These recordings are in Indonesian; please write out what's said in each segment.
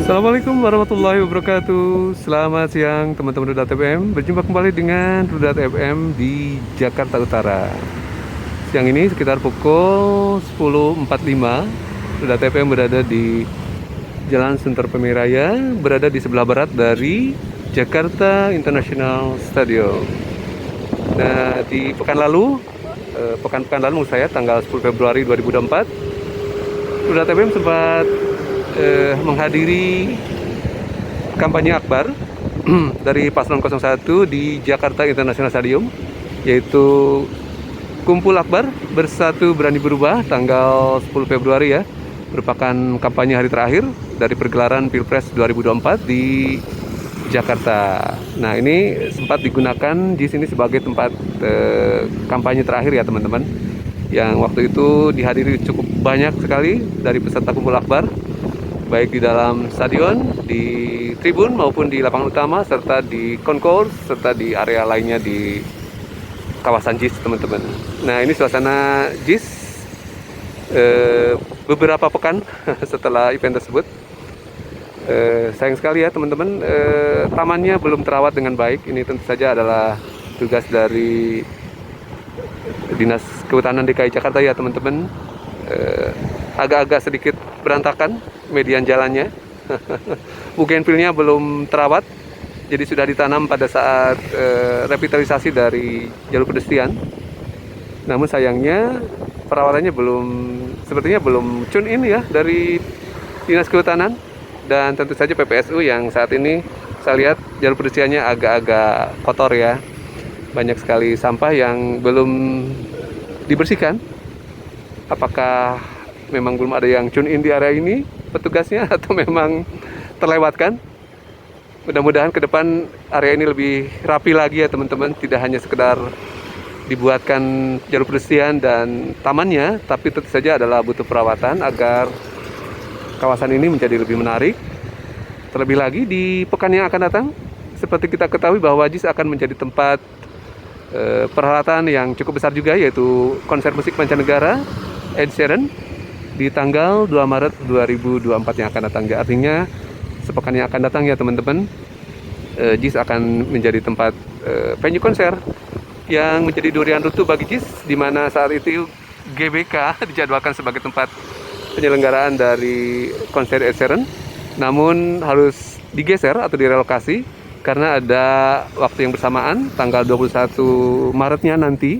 Assalamualaikum warahmatullahi wabarakatuh. Selamat siang teman-teman Rudat FM. Berjumpa kembali dengan Rudat FM di Jakarta Utara. Siang ini sekitar pukul 10.45. Rudat FM berada di Jalan Sunter Pemiraya, berada di sebelah barat dari Jakarta International Stadium. Nah, di pekan lalu saya tanggal 10 Februari 2024, Rudat FM sempat menghadiri kampanye akbar dari Paslon 01 di Jakarta International Stadium, yaitu Kumpul Akbar Bersatu Berani Berubah tanggal 10 Februari ya, merupakan kampanye hari terakhir dari pergelaran Pilpres 2024 di Jakarta. Nah, ini sempat digunakan di sini sebagai tempat kampanye terakhir ya teman-teman, yang waktu itu dihadiri cukup banyak sekali dari peserta Kumpul Akbar, baik di dalam stadion, di tribun maupun di lapangan utama, serta di concourse, serta di area lainnya di kawasan JIS teman-teman. Nah, ini suasana JIS beberapa pekan setelah event tersebut. Sayang sekali ya teman-teman, tamannya belum terawat dengan baik. Ini tentu saja adalah tugas dari Dinas Kehutanan DKI Jakarta ya teman-teman. Agak-agak sedikit berantakan median jalannya. Bougainville-nya belum terawat, jadi sudah ditanam pada saat revitalisasi dari jalur pedestrian. Namun sayangnya perawatannya sepertinya belum tune in ya dari Dinas Kehutanan, dan tentu saja PPSU yang saat ini saya lihat jalur pedestriannya agak-agak kotor ya. Banyak sekali sampah yang belum dibersihkan. Apakah memang belum ada yang tune in di area ini petugasnya, atau memang terlewatkan? Mudah-mudahan ke depan area ini lebih rapi lagi ya teman-teman. Tidak hanya sekedar dibuatkan jalur pedestrian dan tamannya, tapi tentu saja adalah butuh perawatan agar kawasan ini menjadi lebih menarik. Terlebih lagi di pekan yang akan datang, seperti kita ketahui bahwa JIS akan menjadi tempat perhelatan yang cukup besar juga, yaitu konser musik mancanegara Ed Sheeran di tanggal 2 Maret 2024 yang akan datang. Artinya sepekan yang akan datang ya teman-teman, JIS akan menjadi tempat venue konser yang menjadi durian runtuh bagi JIS, di mana saat itu GBK dijadwalkan sebagai tempat penyelenggaraan dari konser Ed Sheeran, namun harus digeser atau direlokasi karena ada waktu yang bersamaan tanggal 21 Maretnya nanti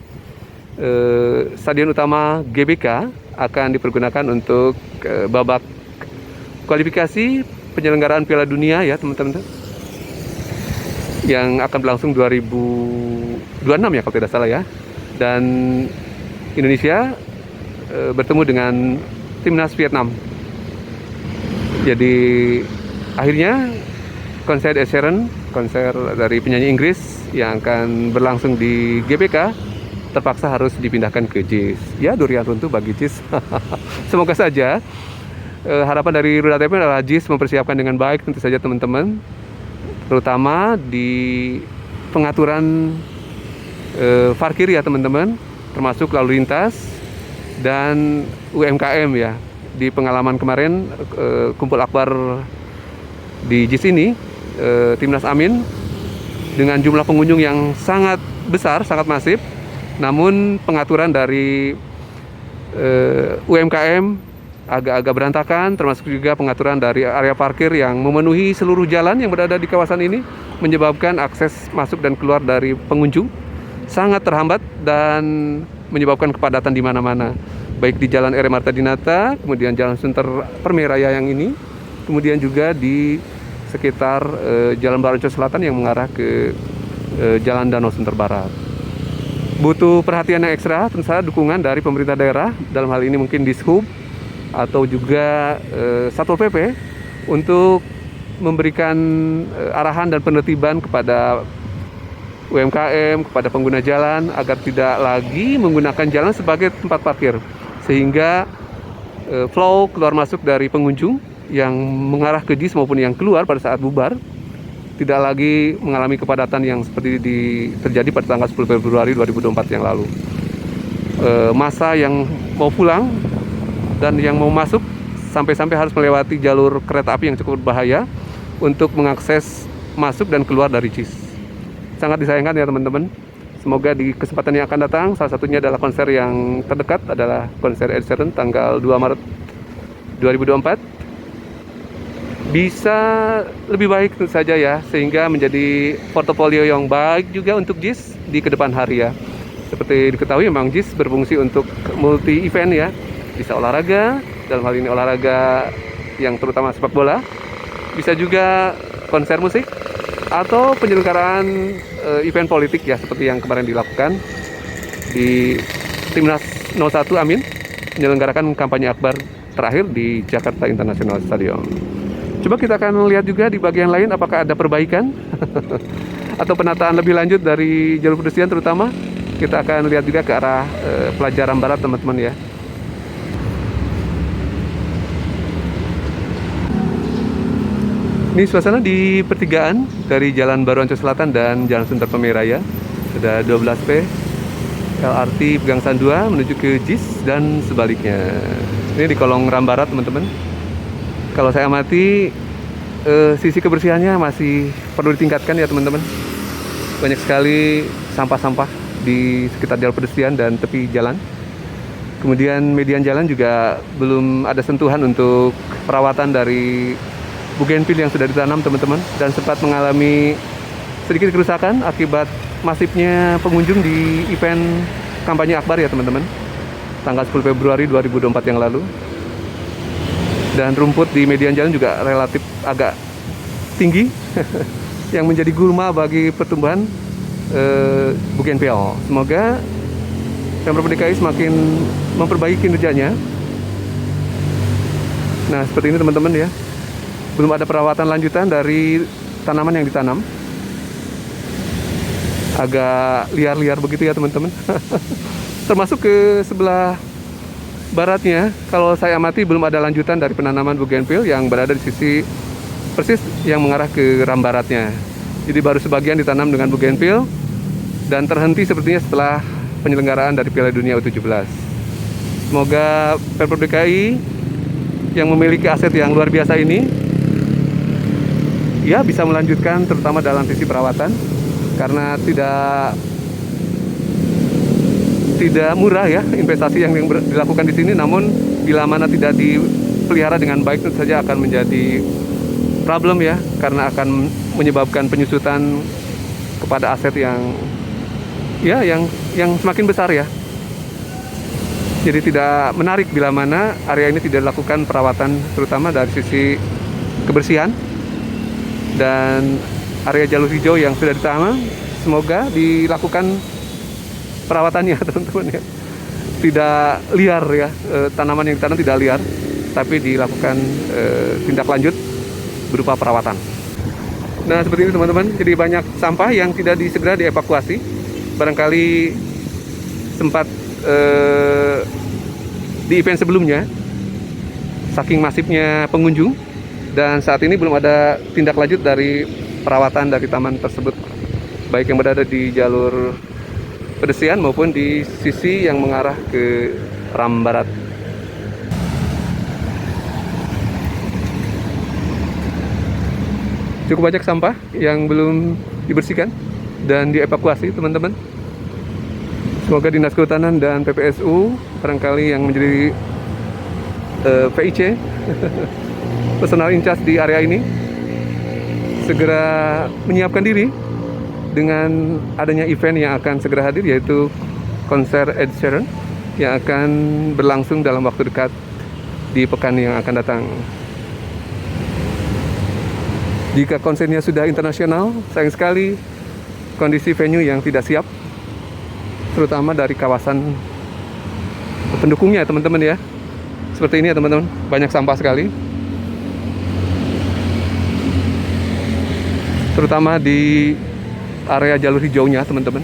stadion utama GBK akan dipergunakan untuk babak kualifikasi penyelenggaraan Piala Dunia ya teman-teman, yang akan berlangsung 2026 ya kalau tidak salah ya. Dan Indonesia bertemu dengan timnas Vietnam. Jadi akhirnya konser Ed Sheeran, konser dari penyanyi Inggris yang akan berlangsung di GBK, terpaksa harus dipindahkan ke JIS. Ya, durian runtuh bagi JIS. Semoga saja harapan dari Rudat FM adalah JIS mempersiapkan dengan baik tentu saja teman-teman, terutama di pengaturan parkir ya teman-teman, termasuk lalu lintas dan UMKM ya. Di pengalaman kemarin Kumpul Akbar di JIS ini, Timnas Amin dengan jumlah pengunjung yang sangat besar, sangat masif, namun pengaturan dari UMKM agak-agak berantakan, termasuk juga pengaturan dari area parkir yang memenuhi seluruh jalan yang berada di kawasan ini, menyebabkan akses masuk dan keluar dari pengunjung sangat terhambat dan menyebabkan kepadatan di mana-mana, baik di Jalan RM Marta Dinata, kemudian Jalan Sunter Pemiraya yang ini, kemudian juga di sekitar Jalan Baronco Selatan yang mengarah ke Jalan Danau Sunter Barat. Butuh perhatian yang ekstra, tentu saja dukungan dari pemerintah daerah, dalam hal ini mungkin Dishub atau juga Satpol PP, untuk memberikan arahan dan penertiban kepada UMKM, kepada pengguna jalan, agar tidak lagi menggunakan jalan sebagai tempat parkir, sehingga flow keluar masuk dari pengunjung yang mengarah ke JIS maupun yang keluar pada saat bubar tidak lagi mengalami kepadatan yang seperti terjadi pada tanggal 10 Februari 2024 yang lalu. Masa yang mau pulang dan yang mau masuk sampai-sampai harus melewati jalur kereta api yang cukup berbahaya untuk mengakses masuk dan keluar dari JIS. Sangat disayangkan ya teman-teman. Semoga di kesempatan yang akan datang, salah satunya adalah konser yang terdekat adalah konser Ed Sheeran tanggal 2 Maret 2024, bisa lebih baik tentu saja ya, sehingga menjadi portofolio yang baik juga untuk JIS di kedepan hari ya. Seperti diketahui memang JIS berfungsi untuk multi event ya, bisa olahraga, dalam hal ini olahraga yang terutama sepak bola, bisa juga konser musik atau penyelenggaraan event politik ya, seperti yang kemarin dilakukan di Timnas 01 Amin menyelenggarakan kampanye akbar terakhir di Jakarta International Stadium. Coba kita akan lihat juga di bagian lain apakah ada perbaikan atau penataan lebih lanjut dari jalur pedestrian terutama. Kita akan lihat juga ke arah pelajaran barat teman-teman ya. Ini suasana di pertigaan dari Jalan Baru Ancol Selatan dan Jalan Sunter Pemiraya. Sudah 12P LRT Pegangsaan 2 menuju ke JIS dan sebaliknya. Ini di kolong Ram Barat teman-teman. Kalau saya amati sisi kebersihannya masih perlu ditingkatkan ya teman-teman. Banyak sekali sampah-sampah di sekitar jalur pedestrian dan tepi jalan. Kemudian median jalan juga belum ada sentuhan untuk perawatan dari bugenvil yang sudah ditanam teman-teman, dan sempat mengalami sedikit kerusakan akibat masifnya pengunjung di event kampanye akbar ya teman-teman, tanggal 10 Februari 2024 yang lalu. Dan rumput di median jalan juga relatif agak tinggi yang menjadi gulma bagi pertumbuhan bugenvil. Semoga Pemprov DKI semakin memperbaiki kinerjanya. Nah, seperti ini teman-teman ya. Belum ada perawatan lanjutan dari tanaman yang ditanam. Agak liar-liar begitu ya teman-teman. Termasuk ke sebelah baratnya, kalau saya amati belum ada lanjutan dari penanaman bugenvil yang berada di sisi persis yang mengarah ke ram baratnya. Jadi baru sebagian ditanam dengan bugenvil dan terhenti sepertinya setelah penyelenggaraan dari Piala Dunia U17. Semoga Pemprov DKI yang memiliki aset yang luar biasa ini ya bisa melanjutkan terutama dalam sisi perawatan, karena tidak murah ya investasi yang dilakukan di sini. Namun bila mana tidak dipelihara dengan baik tentu saja akan menjadi problem ya, karena akan menyebabkan penyusutan kepada aset yang semakin besar ya. Jadi tidak menarik bila mana area ini tidak dilakukan perawatan terutama dari sisi kebersihan. Dan area jalur hijau yang sudah ditanam semoga dilakukan perawatannya teman-teman ya, tidak liar ya, tanaman yang ditanam tidak liar, tapi dilakukan tindak lanjut berupa perawatan. Nah seperti ini teman-teman, jadi banyak sampah yang tidak segera dievakuasi. Barangkali sempat di event sebelumnya saking masifnya pengunjung, dan saat ini belum ada tindak lanjut dari perawatan dari taman tersebut, baik yang berada di jalur pedestrian maupun di sisi yang mengarah ke ram barat. Cukup banyak sampah yang belum dibersihkan dan dievakuasi teman-teman. Semoga Dinas Kehutanan dan PPSU barangkali yang menjadi PIC personal in charge di area ini segera menyiapkan diri dengan adanya event yang akan segera hadir, yaitu konser Ed Sheeran yang akan berlangsung dalam waktu dekat di pekan yang akan datang. Jika konsernya sudah internasional, sayang sekali kondisi venue yang tidak siap, terutama dari kawasan pendukungnya teman-teman ya. Seperti ini ya teman-teman, banyak sampah sekali, terutama di area jalur hijaunya teman-teman.